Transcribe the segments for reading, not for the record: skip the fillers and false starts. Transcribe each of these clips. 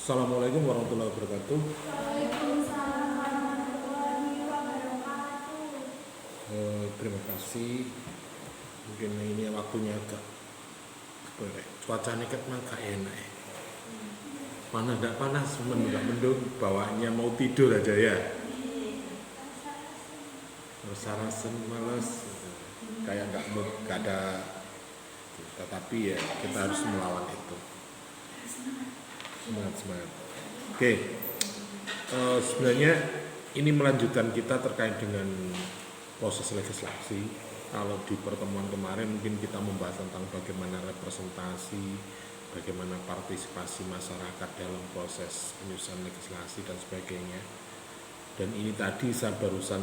Assalamualaikum warahmatullahi wabarakatuh. Waalaikumsalam warahmatullahi wabarakatuh. Terima kasih. Mungkin ini waktunya agak cuacanya kan agak enak ya. Panas tidak panas, nggak mendung, bawaannya mau tidur aja ya. Rasa-rasa males, kayak nggak mood, nggak ada. Tetapi ya kita harus melawan itu. Semangat. Oke, sebenarnya ini melanjutkan kita terkait dengan proses legislasi. Kalau di pertemuan kemarin mungkin kita membahas tentang bagaimana representasi, bagaimana partisipasi masyarakat dalam proses penyusunan legislasi dan sebagainya. Dan ini tadi saya barusan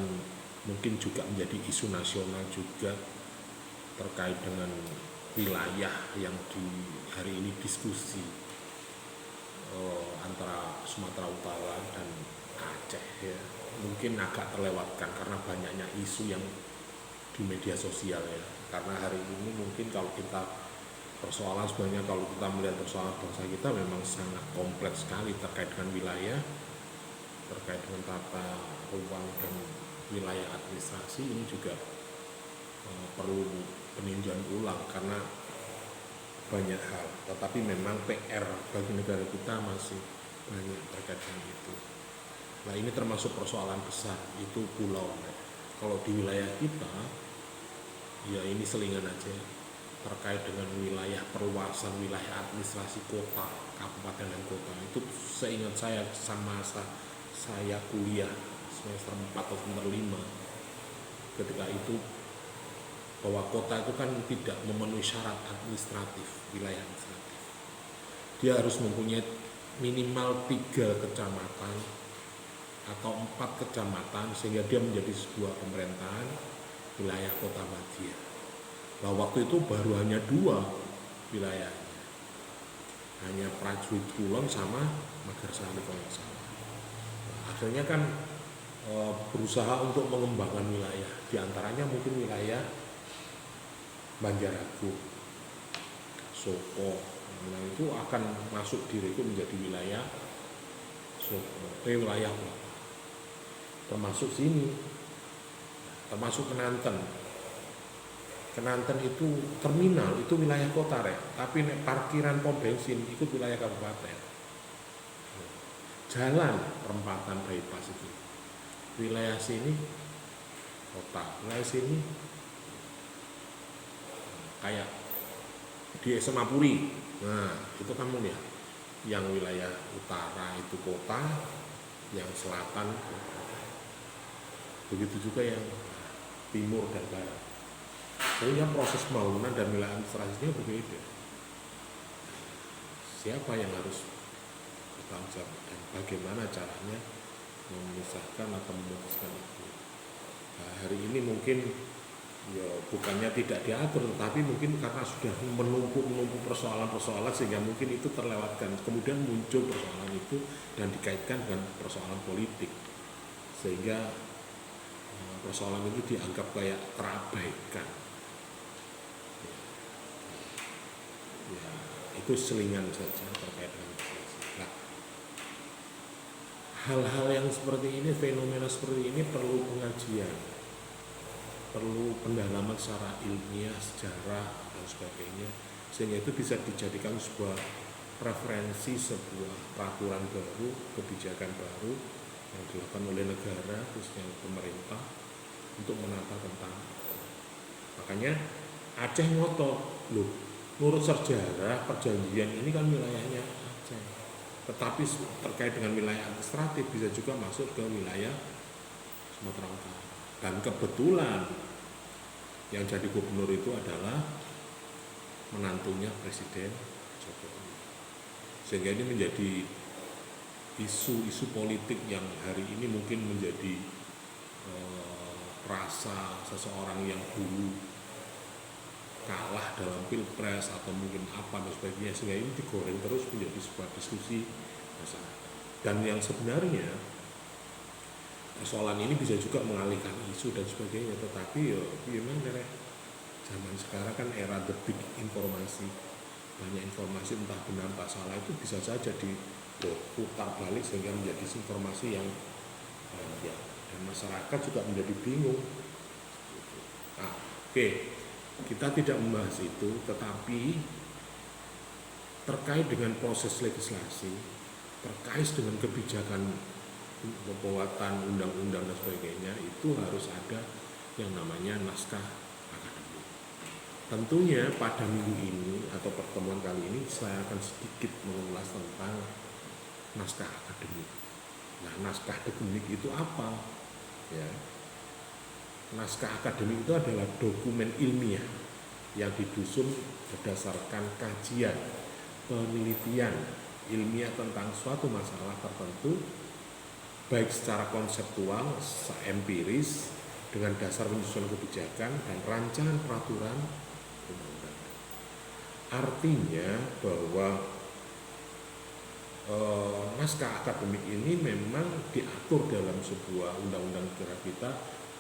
mungkin juga menjadi isu nasional juga terkait dengan wilayah yang di hari ini diskusi antara Sumatera Utara dan Aceh ya. Mungkin agak terlewatkan karena banyaknya isu yang di media sosial ya. Karena hari ini mungkin kalau kita persoalan sebenarnya kalau kita melihat persoalan bangsa kita memang sangat kompleks sekali terkait dengan wilayah, terkait dengan tata ruang dan wilayah administrasi ini juga perlu peninjauan ulang karena banyak hal. Tetapi memang PR bagi negara kita masih banyak terkait dengan itu. Nah ini termasuk persoalan besar, itu pulau. Kalau di wilayah kita, ya ini selingan aja terkait dengan wilayah perluasan wilayah administrasi kota, kabupaten dan kota. Itu seingat saya sama saya kuliah semester 4 atau semester 5. Ketika itu bahwa kota itu kan tidak memenuhi syarat administratif, wilayah administratif. Dia harus mempunyai minimal 3 kecamatan atau 4 kecamatan sehingga dia menjadi sebuah pemerintahan wilayah kota Madia. Nah waktu itu baru hanya 2 wilayahnya, hanya Prajurit Kulon sama Magarsari kalau nggak salah. Nah, akhirnya kan berusaha untuk mengembangkan wilayah, diantaranya mungkin wilayah Banjaragung, Soko, nah itu akan masuk direkrut menjadi wilayah Soko, wilayah termasuk sini, termasuk Kenanten. Kenanten itu terminal, itu wilayah kota rek, tapi parkiran pom bensin ikut wilayah kabupaten. Jalan perempatan bypass itu, wilayah sini kota, wilayah sini kayak di SMA Puri. Nah itu kamu ya, yang wilayah utara itu kota, yang selatan begitu juga yang timur dan barat. Sehingga proses pembangunan dan wilayah administrasinya berbeda. Siapa yang harus bertanggung jawab dan bagaimana caranya memisahkan atau memutuskan itu. Nah, hari ini mungkin ya bukannya tidak diatur, tapi mungkin karena sudah menumpuk persoalan-persoalan sehingga mungkin itu terlewatkan. Kemudian muncul persoalan itu dan dikaitkan dengan persoalan politik, sehingga persoalan itu dianggap kayak terabaikan. Ya, itu selingan saja terkait dengan itu. Nah, hal-hal yang seperti ini, fenomena seperti ini perlu pengajian, perlu pendalaman secara ilmiah, sejarah dan sebagainya, sehingga itu bisa dijadikan sebuah referensi, sebuah peraturan baru, kebijakan baru yang dilakukan oleh negara, khususnya pemerintah untuk menata tentang. Makanya Aceh ngotot, loh, menurut sejarah perjanjian ini kan wilayahnya Aceh, tetapi terkait dengan wilayah administratif bisa juga masuk ke wilayah Sumatera Utara. Dan kebetulan yang jadi gubernur itu adalah menantunya Presiden Jokowi, sehingga ini menjadi isu-isu politik yang hari ini mungkin menjadi rasa seseorang yang dulu kalah dalam pilpres atau mungkin apa dan sebagainya, sehingga ini digoreng terus menjadi sebuah diskusi masyarakat. Dan yang sebenarnya persoalan ini bisa juga mengalihkan isu dan sebagainya, tetapi ya memang dari zaman sekarang kan era the big informasi, banyak informasi entah benar entah salah, itu bisa saja putar balik sehingga menjadi informasi yang ya, dan masyarakat juga menjadi bingung. Nah, oke, kita tidak membahas itu, tetapi terkait dengan proses legislasi, terkait dengan kebijakan pembuatan undang-undang dan sebagainya, itu harus ada yang namanya naskah akademik. Tentunya pada minggu ini atau pertemuan kali ini saya akan sedikit mengulas tentang naskah akademik. Nah, naskah akademik itu apa? Ya. Naskah akademik itu adalah dokumen ilmiah yang disusun berdasarkan kajian, penelitian ilmiah tentang suatu masalah tertentu, baik secara konseptual, empiris, dengan dasar penyusunan kebijakan dan rancangan peraturan undang-undang. Artinya bahwa naskah akademik ini memang diatur dalam sebuah undang-undang negara kita,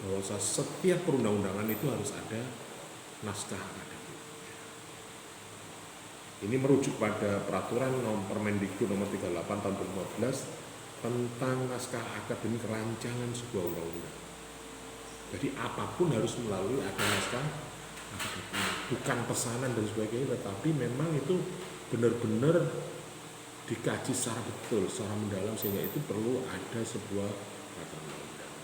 bahwa setiap perundang-undangan itu harus ada naskah akademik. Ini merujuk pada peraturan Permendikbud nomor 38 tahun 2015 tentang naskah akademik rancangan sebuah undang-undang. Jadi apapun harus melalui ada naskah akademik, bukan pesanan dan sebagainya, tetapi memang itu benar-benar dikaji secara betul, secara mendalam, sehingga itu perlu ada sebuah peraturan undang-undang.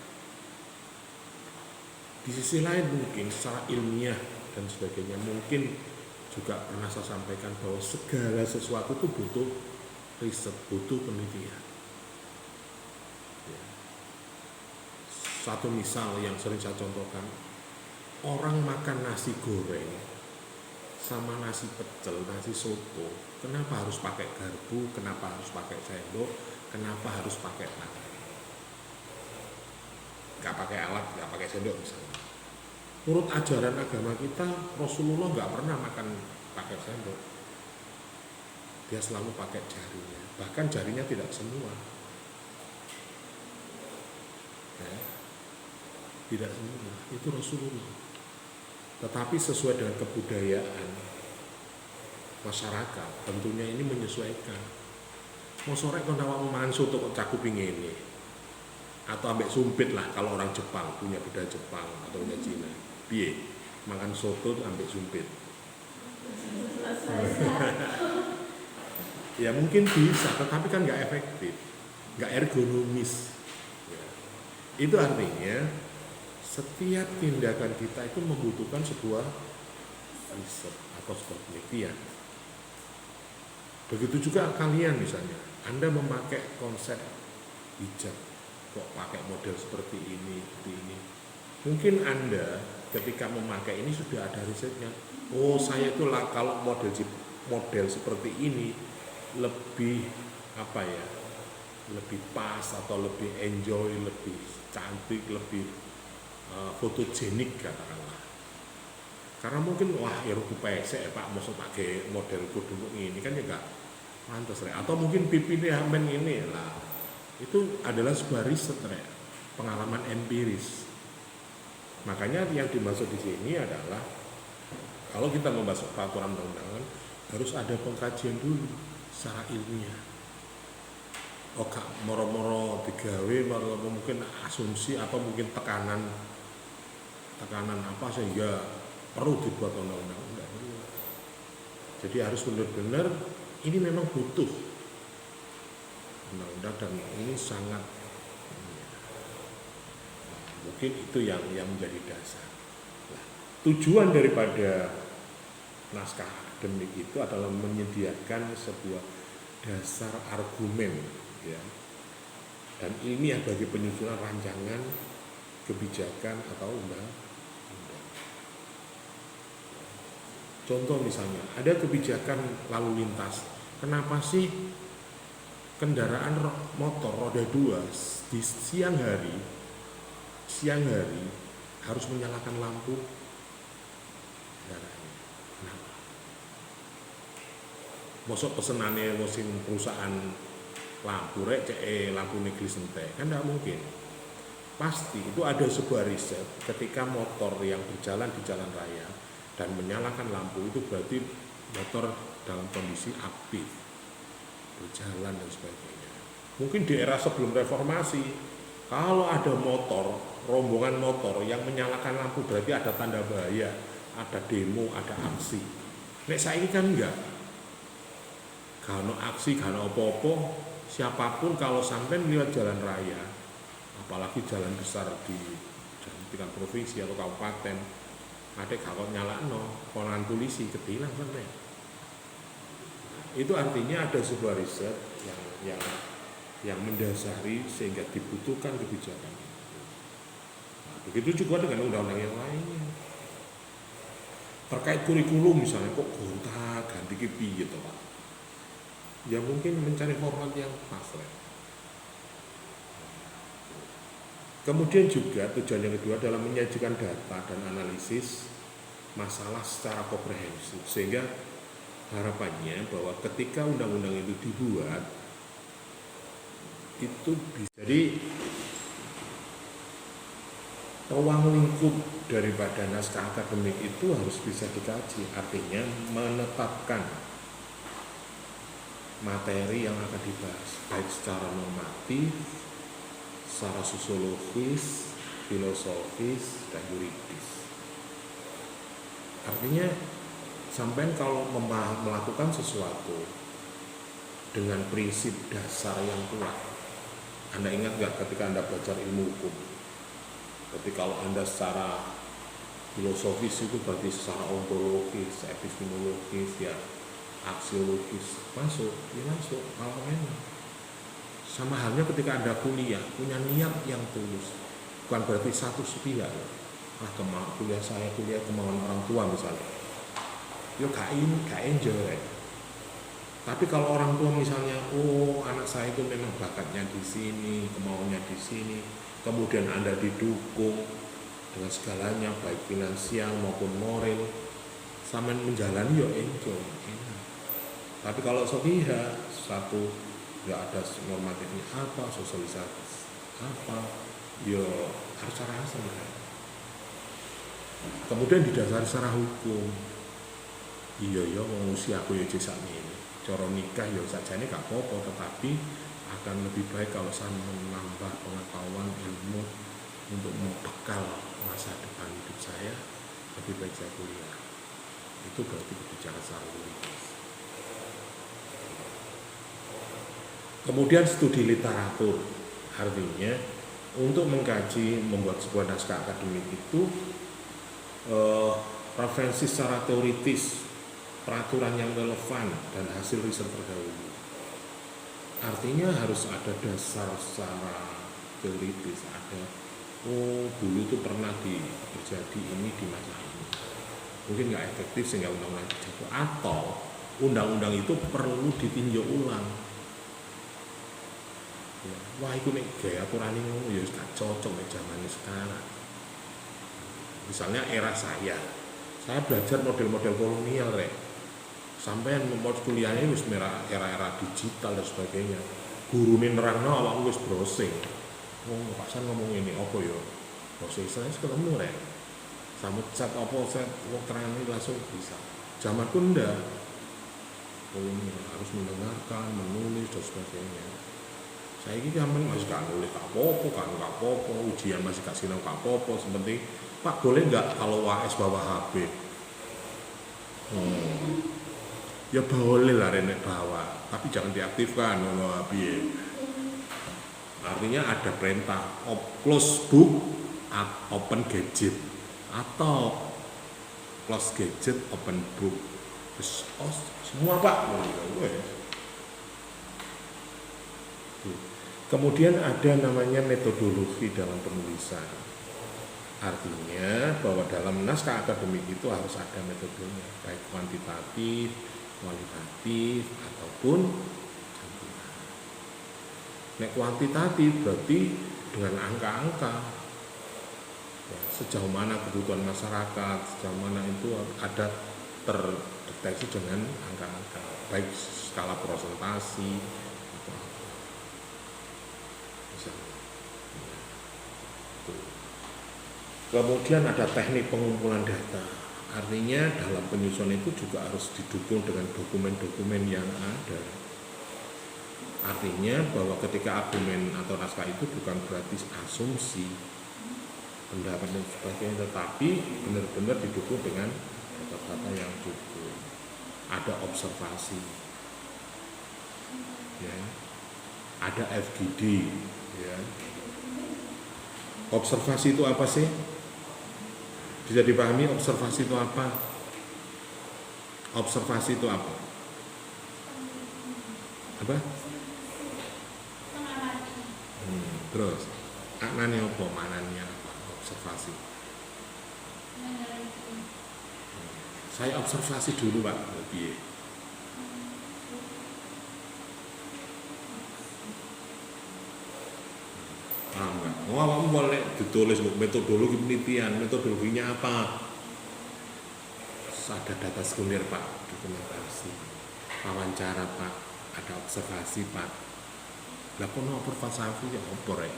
Di sisi lain mungkin secara ilmiah dan sebagainya, mungkin juga pernah saya sampaikan bahwa segala sesuatu itu butuh riset, butuh penelitian. Ya. Satu misal yang sering saya contohkan, orang makan nasi goreng sama nasi pecel, nasi soto, kenapa harus pakai garpu, kenapa harus pakai sendok, kenapa harus pakai tangan? Gak pakai alat, gak pakai sendok misalnya. Menurut ajaran agama kita, Rasulullah gak pernah makan pakai sendok. Dia selalu pakai jarinya, bahkan jarinya tidak semua. Ya. Tidak semua, itu Rasulullah. Tetapi sesuai dengan kebudayaan masyarakat, tentunya ini menyesuaikan. Mau sore kau nawang mangan soto kok cakup ini, atau ambek sumpit lah kalau orang Jepang punya budaya Jepang atau punya Cina. Piye makan soto ambek sumpit. Ya mungkin bisa, tetapi kan nggak efektif, nggak ergonomis. Ya. Itu artinya setiap tindakan kita itu membutuhkan sebuah riset atau sebuah penelitian. Begitu juga kalian misalnya, Anda memakai konsep hijab, kok pakai model seperti ini. Mungkin Anda ketika memakai ini sudah ada risetnya. Oh, saya itu kalau model seperti ini lebih lebih pas atau lebih enjoy, lebih cantik, lebih fotogenik katakanlah. Karena mungkin wah ya rugi pesek Pak, maksud pakai model kudu ini kan ya enggak pantas rek. Atau mungkin pipi dia men ini lah. Itu adalah sebuah riset rek, pengalaman empiris. Makanya yang dimaksud di sini adalah kalau kita membahas peraturan undang-undangan harus ada pengkajian dulu secara ilmiah. Oh gak moro-moro digawe, mungkin asumsi apa mungkin tekanan apa sehingga perlu dibuat undang-undang. Enggak perlu. Jadi harus benar-benar ini memang butuh undang-undang dan ini sangat mungkin itu yang menjadi dasar. Nah, tujuan daripada naskah akademik itu adalah menyediakan sebuah dasar argumen ya dan ilmiah bagi penyusunan rancangan kebijakan atau undang-undang. Contoh misalnya, ada kebijakan lalu lintas. Kenapa sih kendaraan motor roda 2 di siang hari harus menyalakan lampu kendaraannya? Kenapa? Mosok pesenannya mesin perusahaan lampu lampu negeri sentek kan tidak mungkin. Pasti itu ada sebuah riset ketika motor yang berjalan di jalan raya dan menyalakan lampu itu berarti motor dalam kondisi aktif. berjalan dan sebagainya. Mungkin di era sebelum reformasi, kalau ada motor, rombongan motor yang menyalakan lampu berarti ada tanda bahaya, ada demo, ada aksi. Nek saiki kan enggak. Kalau aksi, kalau apa-apa, siapapun kalau sampai lewat jalan raya, apalagi jalan besar di tingkat provinsi atau kabupaten, ada kalau nyalakno, konan polisi ketilang sampai. Itu artinya ada sebuah riset yang mendasari sehingga dibutuhkan kebijakan. Nah, begitu juga dengan undang-undang yang lainnya. Terkait kurikulum misalnya, kok gonta ganti kipi gitu Pak. Ya mungkin mencari format yang pas lah. Kemudian juga tujuan yang kedua adalah menyajikan data dan analisis masalah secara komprehensif, sehingga harapannya bahwa ketika undang-undang itu dibuat itu bisa jadi ruang lingkup daripada naskah akademik itu harus bisa dikaji, artinya menetapkan materi yang akan dibahas baik secara normatif, secara sosiologis, filosofis, dan yuridis. Artinya sampai kalau melakukan sesuatu dengan prinsip dasar yang kuat. Anda ingat nggak ketika Anda belajar ilmu hukum? Jadi kalau Anda secara filosofis itu berarti secara ontologis, epistemologis, ya aksiologis masuk, kalau enak. Sama halnya ketika Anda kuliah, punya niat yang tulus, bukan berarti satu sepihak. Kuliah saya kuliah kemauan orang tua misalnya, yo gak enjoy. Tapi kalau orang tua misalnya, oh anak saya itu memang bakatnya di sini, kemauannya di sini, kemudian Anda didukung dengan segalanya, baik finansial maupun moral, sama menjalani yo enjoy. Tapi kalau sepihak, satu nggak ada normatifnya apa, sosialisasi apa, yo harus rasa kan. Kemudian didasari secara hukum. Iya mau usia aku ya jasa ini. Cara nikah ya sajane gak apa-apa, tetapi akan lebih baik kalau saya menambah pengetahuan ilmu untuk membekal masa depan hidup saya, lebih baik saya kuliah. Itu berarti berbicara secara yuridis. Kemudian studi literatur, artinya untuk mengkaji, membuat sebuah naskah akademik itu referensi secara teoritis, peraturan yang relevan, dan hasil riset terdahulu. Artinya harus ada dasar secara teoritis, ada dulu itu pernah terjadi ini di masa ini. Mungkin nggak efektif sehingga undang-undang jatuh, atau undang-undang itu perlu ditinjau ulang. Wah, itu nih gaya aturan ini ya gak cocok nih zaman sekarang. Misalnya era saya belajar model-model kolonial sampai mau kuliahnya wis era-era digital dan sebagainya. Gurune nerangno awakmu wis browsing. Pak San ngomong ini apa ya? Browsing saya ketemu Samut chat apa saya terangin langsung bisa. Zaman pun ndak. Harus mendengarkan, menulis dan sebagainya. Saya ini zaman masih gak nulis apa-apa, ujian masih gak sinau apa-apa, seperti Pak boleh nggak kalau WAS bawa HP? Ya boleh lah Renek bawa, tapi jangan diaktifkan kalau HP. Artinya ada perintah close book, open gadget, atau close gadget, open book. Semua Pak. Kemudian ada namanya metodologi dalam penulisan. Artinya bahwa dalam naskah akademik itu harus ada metodenya, baik kuantitatif, kualitatif, ataupun campuran. Nek kuantitatif berarti dengan angka-angka. Ya, sejauh mana kebutuhan masyarakat, sejauh mana itu ada terdeteksi dengan angka-angka, baik skala prosentasi atau apa. Kemudian ada teknik pengumpulan data. Artinya dalam penyusunan itu juga harus didukung dengan dokumen-dokumen yang ada. Artinya bahwa ketika argumen atau naskah itu bukan berarti asumsi pendapat dan sebagainya, tetapi benar-benar didukung dengan data-data yang cukup, ada observasi, ya, ada FGD, ya. Observasi itu apa sih? Bisa dipahami observasi itu apa? Observasi itu apa? Apa? Terus, maknanya apa? Maknanya apa? Observasi. Saya observasi dulu Pak, lebih. Paham nggak? Oh, kamu boleh ditulis metodologi penelitian, metodologinya apa? Ada data sekunder Pak, dokumentasi, wawancara Pak, ada observasi Pak. Lah kok no observasi ya apa rek?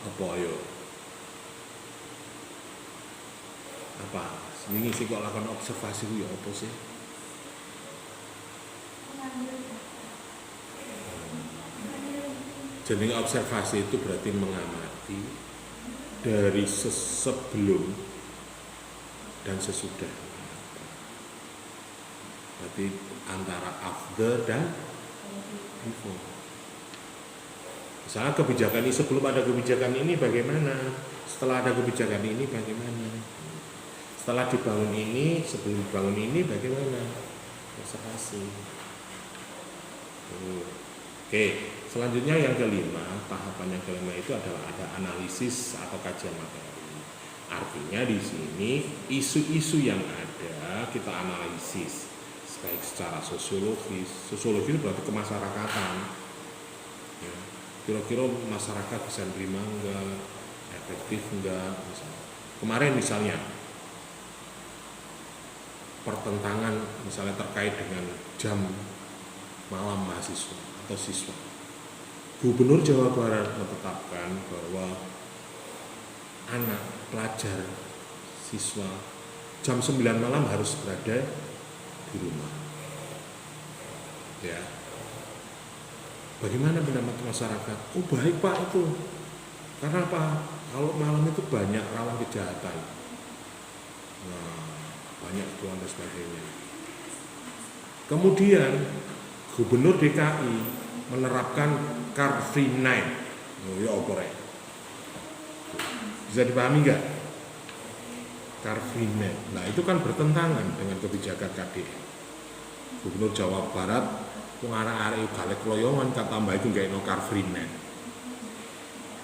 Apa ayo? Apa? Ini sih kok lakukan observasi ya apa sih? Jadi observasi itu berarti mengamati dari sebelum dan sesudah. Berarti antara after dan before. Misalnya kebijakan ini, sebelum ada kebijakan ini bagaimana? Setelah ada kebijakan ini bagaimana? Setelah dibangun ini, sebelum dibangun ini bagaimana? Observasi. Oke, selanjutnya yang kelima, tahapan yang kelima itu adalah ada analisis atau kajian materi. Artinya di sini isu-isu yang ada kita analisis, baik secara sosiologis. Sosiologi itu berarti kemasyarakatan. Ya, kira-kira masyarakat bisa nerima enggak, efektif enggak, misalnya. Kemarin misalnya pertentangan misalnya terkait dengan jam malam mahasiswa atau siswa. Gubernur Jawa Barat menetapkan bahwa anak pelajar siswa jam 9 malam harus berada di rumah. Ya. Bagaimana pendapat masyarakat? Oh baik Pak itu. Karena apa? Kalau malam itu banyak rawan kejahatan. Nah, banyak tuan dan sebagainya. Kemudian Gubernur DKI menerapkan Car Free Night. Oh ya apa rek? Bisa dipahami nggak? Car Free Night. Nah itu kan bertentangan dengan kebijakan KDN. Gubernur Jawa Barat arek-arek galek loyongan tambah itu nggak no Car Free Night.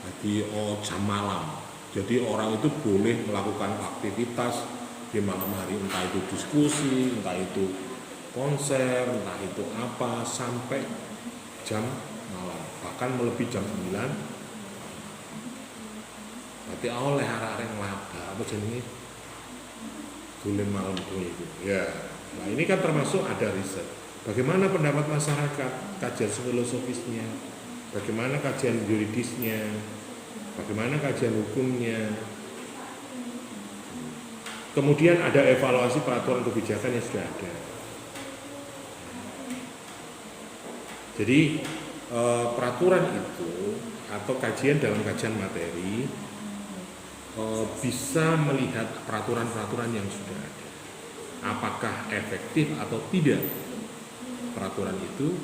Jadi jam malam. Jadi orang itu boleh melakukan aktivitas di malam hari, entah itu diskusi, entah itu konser, entah itu apa, sampai jam malam, bahkan melebihi jam 9. Berarti oleh arek-arek ngelaba apa jenenge dolen malam itu ya. Nah ini kan termasuk ada riset. Bagaimana pendapat masyarakat, kajian filosofisnya, bagaimana kajian yuridisnya, bagaimana kajian hukumnya. Kemudian ada evaluasi peraturan kebijakan yang sudah ada. Jadi peraturan itu atau kajian dalam kajian materi bisa melihat peraturan-peraturan yang sudah ada. Apakah efektif atau tidak peraturan itu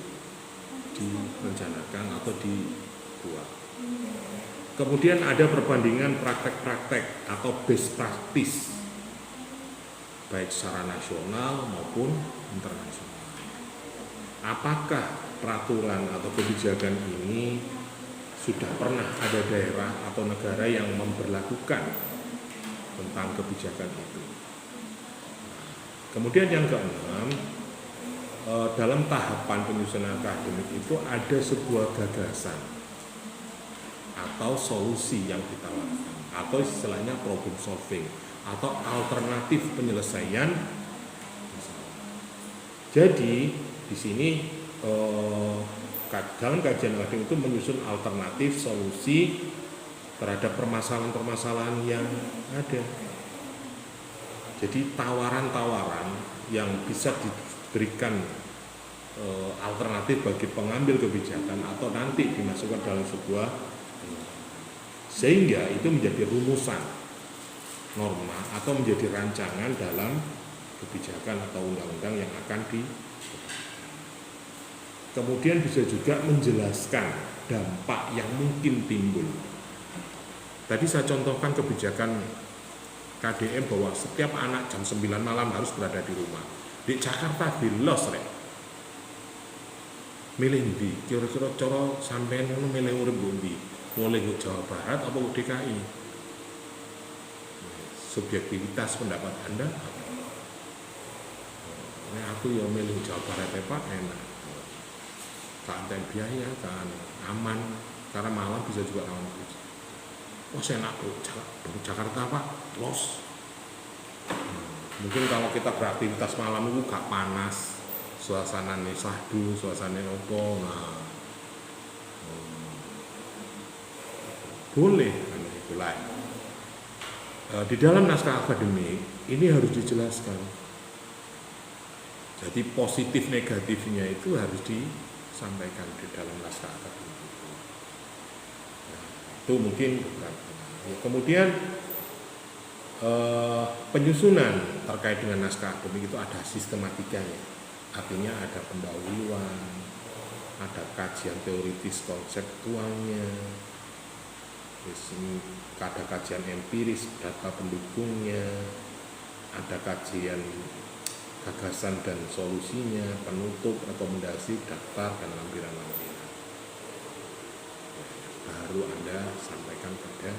direncanakan atau dibuat. Kemudian ada perbandingan praktek-praktek atau best practice baik secara nasional maupun internasional. Apakah peraturan atau kebijakan ini sudah pernah ada daerah atau negara yang memberlakukan tentang kebijakan itu. Kemudian yang keenam, dalam tahapan penyusunan akademik itu ada sebuah gagasan atau solusi yang ditawarkan atau istilahnya problem solving atau alternatif penyelesaian masalah. Jadi di sini dalam kajian akademik itu menyusun alternatif solusi terhadap permasalahan-permasalahan yang ada. Jadi tawaran-tawaran yang bisa berikan alternatif bagi pengambil kebijakan atau nanti dimasukkan dalam sebuah sehingga itu menjadi rumusan norma atau menjadi rancangan dalam kebijakan atau undang-undang yang akan kemudian bisa juga menjelaskan dampak yang mungkin timbul. Tadi saya contohkan kebijakan KDM bahwa setiap anak jam 9 malam harus berada di rumah. Di Jakarta dilos rek. Milih ndi? Kira-kira cara sampean ngono milih urip ndi? Mulai ke Jawa Barat apa ke DKI? Subjektivitas pendapat Anda apa? Nah, aku ya milih Jawa Barat Pak, enak. Kan biaya kan aman karena malam bisa juga lawan kerja. Oh saya enak Jakarta Pak, los. Mungkin kalau kita beraktivitas malam itu gak panas, suasananya sahdu, suasananya opo, nah boleh kan itu lain. Di dalam naskah akademik ini harus dijelaskan. Jadi positif negatifnya itu harus disampaikan di dalam naskah akademik itu. Nah, itu mungkin kemudian penyusunan terkait dengan naskah akademik itu ada sistematikanya. Artinya ada pendahuluan, ada kajian teoritis konseptualnya, ada kajian empiris data pendukungnya, ada kajian gagasan dan solusinya, penutup, rekomendasi, daftar, dan lampiran-lampiran. Baru Anda sampaikan pada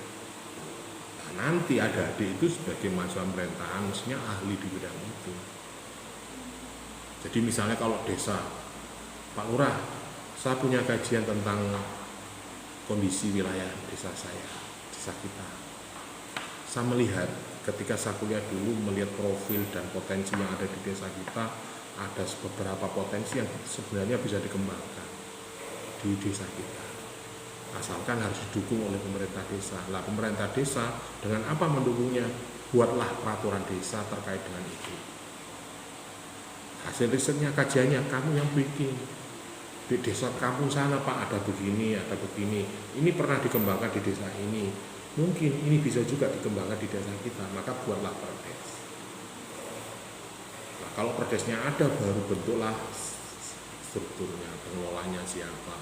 nanti adik-adik itu sebagai mahasiswa pemerintahan mestinya ahli di bidang itu. Jadi misalnya kalau desa, Pak Lurah, saya punya kajian tentang kondisi wilayah desa saya, desa kita. Saya melihat ketika saya kuliah dulu melihat profil dan potensi yang ada di desa kita, ada beberapa potensi yang sebenarnya bisa dikembangkan di desa kita. Asalkan harus didukung oleh pemerintah desa. Lah pemerintah desa dengan apa mendukungnya? Buatlah peraturan desa terkait dengan itu. Hasil risetnya, kajiannya kamu yang bikin. Di desa kampung sana Pak ada begini, ada begini. Ini pernah dikembangkan di desa ini. Mungkin ini bisa juga dikembangkan di desa kita. Maka buatlah perdes. Nah, kalau perdesnya ada baru bentuklah strukturnya, pengelolanya siapa,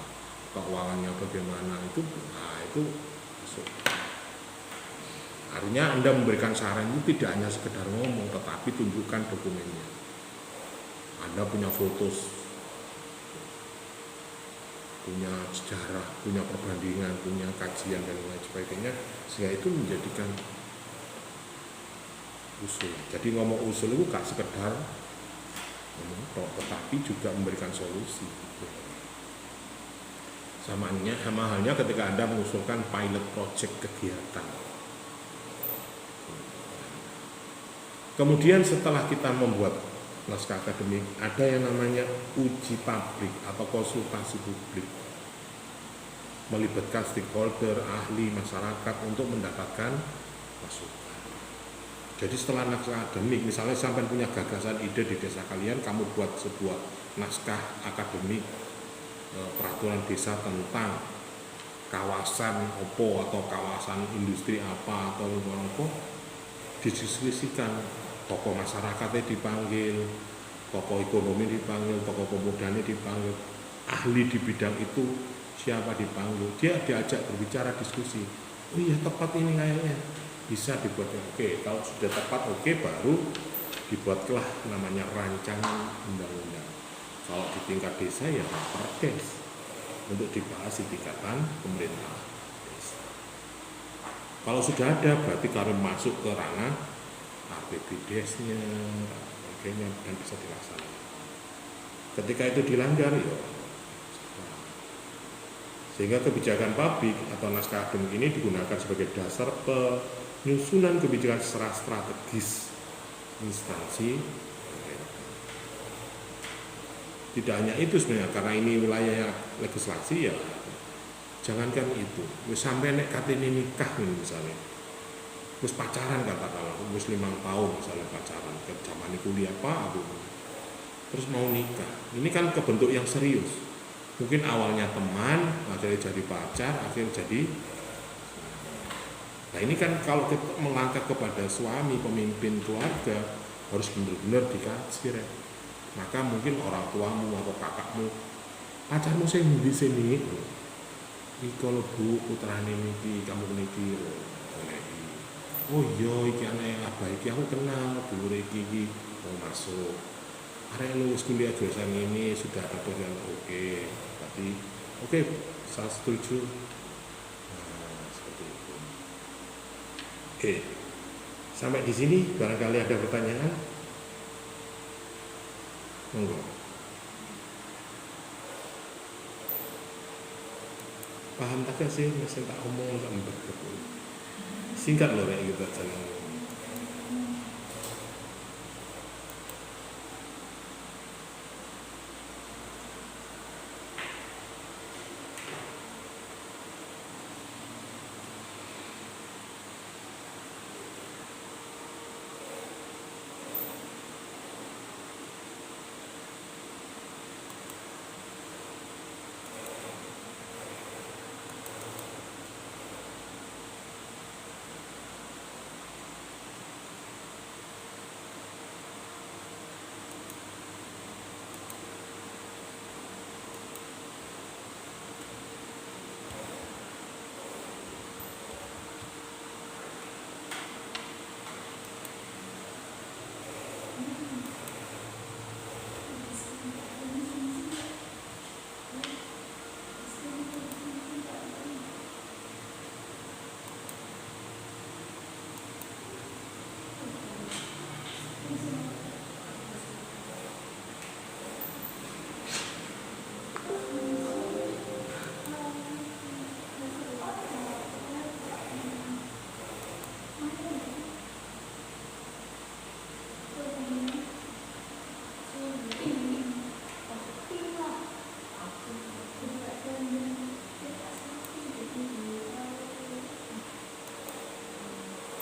keuangannya bagaimana itu. Nah itu masuk. Artinya Anda memberikan saran itu tidak hanya sekedar ngomong, tetapi tunjukkan dokumennya. Anda punya foto, punya sejarah, punya perbandingan, punya kajian dan lain sebagainya, sehingga itu menjadikan usul. Jadi ngomong usul itu gak sekedar ngomong, tetapi juga memberikan solusi. Sama halnya ketika Anda mengusulkan pilot project kegiatan. Kemudian setelah kita membuat naskah akademik, ada yang namanya uji publik atau konsultasi publik, melibatkan stakeholder, ahli, masyarakat untuk mendapatkan masukan. Jadi setelah naskah akademik, misalnya sampai punya gagasan ide di desa kalian, kamu buat sebuah naskah akademik peraturan desa tentang kawasan opo atau kawasan industri apa atau lingkungan opo, didiskusikan. Tokoh masyarakatnya dipanggil, tokoh ekonomi dipanggil, tokoh pemudanya dipanggil, ahli di bidang itu siapa dipanggil, dia diajak berbicara diskusi. Oh iya tepat ini kayaknya bisa dibuat. Oke, kalau sudah tepat oke, baru dibuatlah namanya rancangan undang-undang. Kalau di tingkat desa ya perdes untuk dibahas di tingkatan pemerintah desa. Kalau sudah ada berarti kalau masuk ke ranah APBDes-nya, sebagainya, dan bisa dilaksanakan. Ketika itu dilanggar, ya sehingga kebijakan publik atau naskah akademik ini digunakan sebagai dasar penyusunan kebijakan secara strategis instansi. Tidak hanya itu sebenarnya, karena ini wilayah legislasi ya, jangankan itu, sampai nek katene nikah misalnya. Terus pacaran katakanlah, terus 5 tahun misalnya pacaran, ke zaman kuliah Pak aku. terus mau nikah. Ini kan kebentuk yang serius. Mungkin awalnya teman, akhirnya jadi pacar, akhirnya jadi. Nah ini kan kalau kita melangkah kepada suami, pemimpin keluarga, harus benar-benar dikaji, Rek. Maka mungkin orang tuamu atau kakakmu, pacarmu sing di sini, iki kalau bu putrane niki kamu niki, oh iya iki anak abah iki aku kenal dulu iki mau masuk. Arek lulus kuliah jurusan ini sudah ada dengan oke, berarti oke, saya setuju. Nah, seperti itu. Oke, sampai di sini barangkali ada pertanyaan. Monggo. Paham tak sih mesin tak omong tak mbak. Singkat loh kayak gitu aja.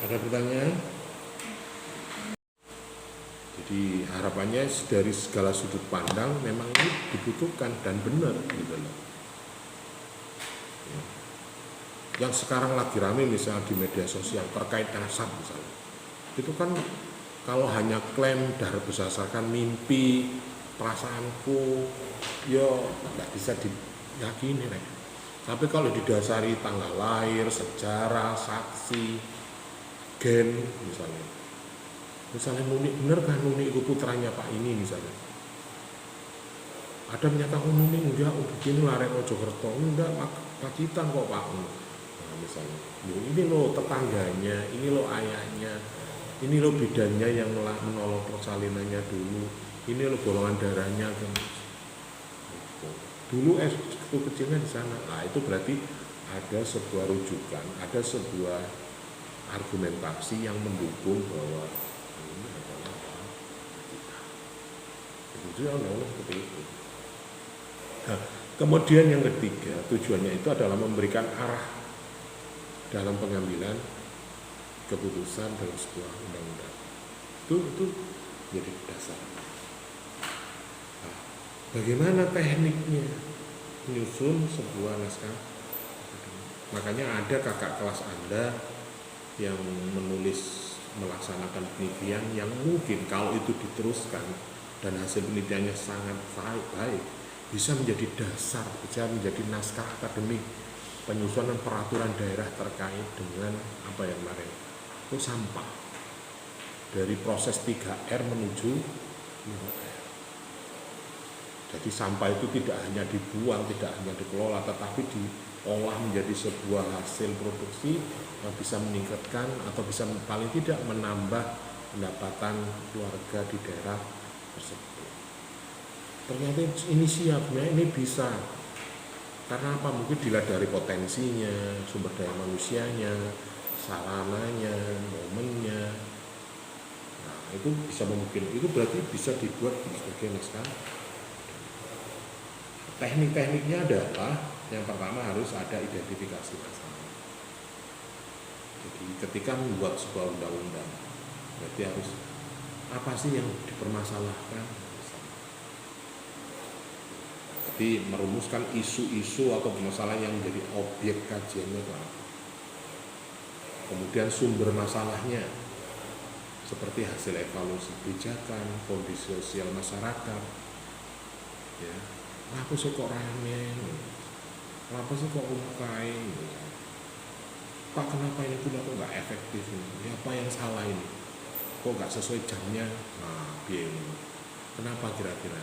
Ada pertanyaan? Jadi harapannya dari segala sudut pandang memang ini dibutuhkan dan benar gitu loh. Yang sekarang lagi rame misalnya di media sosial terkait nasab misalnya, itu kan kalau hanya klaim berdasarkan mimpi, perasaanku, yo nggak bisa diyakini, Rek. Tapi kalau didasari tanggal lahir, sejarah, saksi, gen misalnya Nuni bener kan Nuni itu putranya Pak ini misalnya, ada menyatakan Nuni enggak begini larek Mojokerto enggak Pacitan kok Pak. Nah, misalnya ini loh tetangganya, ini loh ayahnya, ini loh bidannya yang menolong persalinannya dulu, ini loh golongan darahnya kan. Dulu itu kecilnya di sana. Nah itu berarti ada sebuah rujukan, ada sebuah argumentasi yang mendukung bahwa ini adalah kita. Itu seperti itu. Nah, kemudian yang ketiga, tujuannya itu adalah memberikan arah dalam pengambilan keputusan dalam sebuah undang-undang. Itu jadi dasar. Nah, bagaimana tekniknya menyusun sebuah naskah? Makanya ada kakak kelas Anda yang melaksanakan penelitian yang mungkin kalau itu diteruskan dan hasil penelitiannya sangat baik, bisa menjadi dasar, bisa menjadi naskah akademik penyusunan peraturan daerah terkait dengan apa yang kemarin itu sampah, dari proses 3R menuju 5R. Jadi sampah itu tidak hanya dibuang, tidak hanya dikelola, tetapi diolah menjadi sebuah hasil produksi yang bisa meningkatkan atau bisa paling tidak menambah pendapatan keluarga di daerah tersebut. Ternyata ini siapnya, ini bisa. Karena apa? Mungkin dilihat dari potensinya, sumber daya manusianya, sarananya, momennya. Nah, itu bisa memungkinkan. Itu berarti bisa dibuat sebagai naskah. Teknik-tekniknya adalah yang pertama harus ada identifikasi masalah. Jadi ketika membuat sebuah undang-undang, berarti harus apa sih yang dipermasalahkan? Berarti merumuskan isu-isu atau masalah yang menjadi objek kajiannya itu apa. Kemudian sumber masalahnya, seperti hasil evaluasi kebijakan, kondisi sosial masyarakat, ya, apa sih kok rame, apa sih kok umkai, Pak kenapa ini tuh kok nggak efektif ini, ya, apa yang salah ini, kok nggak sesuai jamnya, nah, kenapa kira-kira,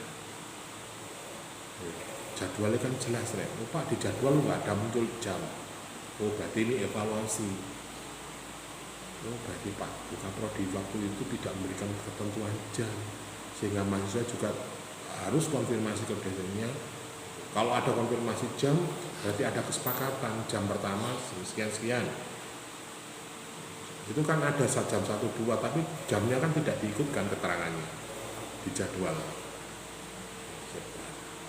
jadwalnya kan jelas, oh Pak di jadwal nggak ada muncul jam, oh berarti ini evaluasi. Oh, berarti Pak Bukaprodi waktu itu tidak memberikan ketentuan jam, sehingga mahasiswa juga harus konfirmasi ke dosennya. Kalau ada konfirmasi jam, berarti ada kesepakatan jam pertama sekian-sekian. Itu kan ada jam 1, 2, tapi jamnya kan tidak diikutkan keterangannya di jadwal.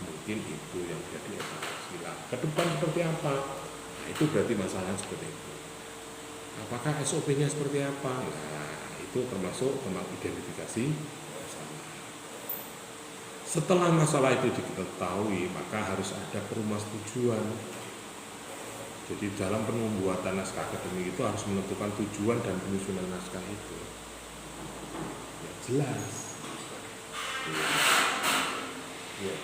Mungkin itu yang jadi evaluasi. Ke depan seperti apa? Nah, itu berarti masalah seperti itu. Apakah SOP-nya seperti apa? Nah, itu termasuk tentang identifikasi masalah. Setelah masalah itu diketahui, maka harus ada perumustujuan. Jadi dalam pembuatan naskah akademik itu harus menentukan tujuan dan penyusunan naskah itu. Ya, jelas. Ya.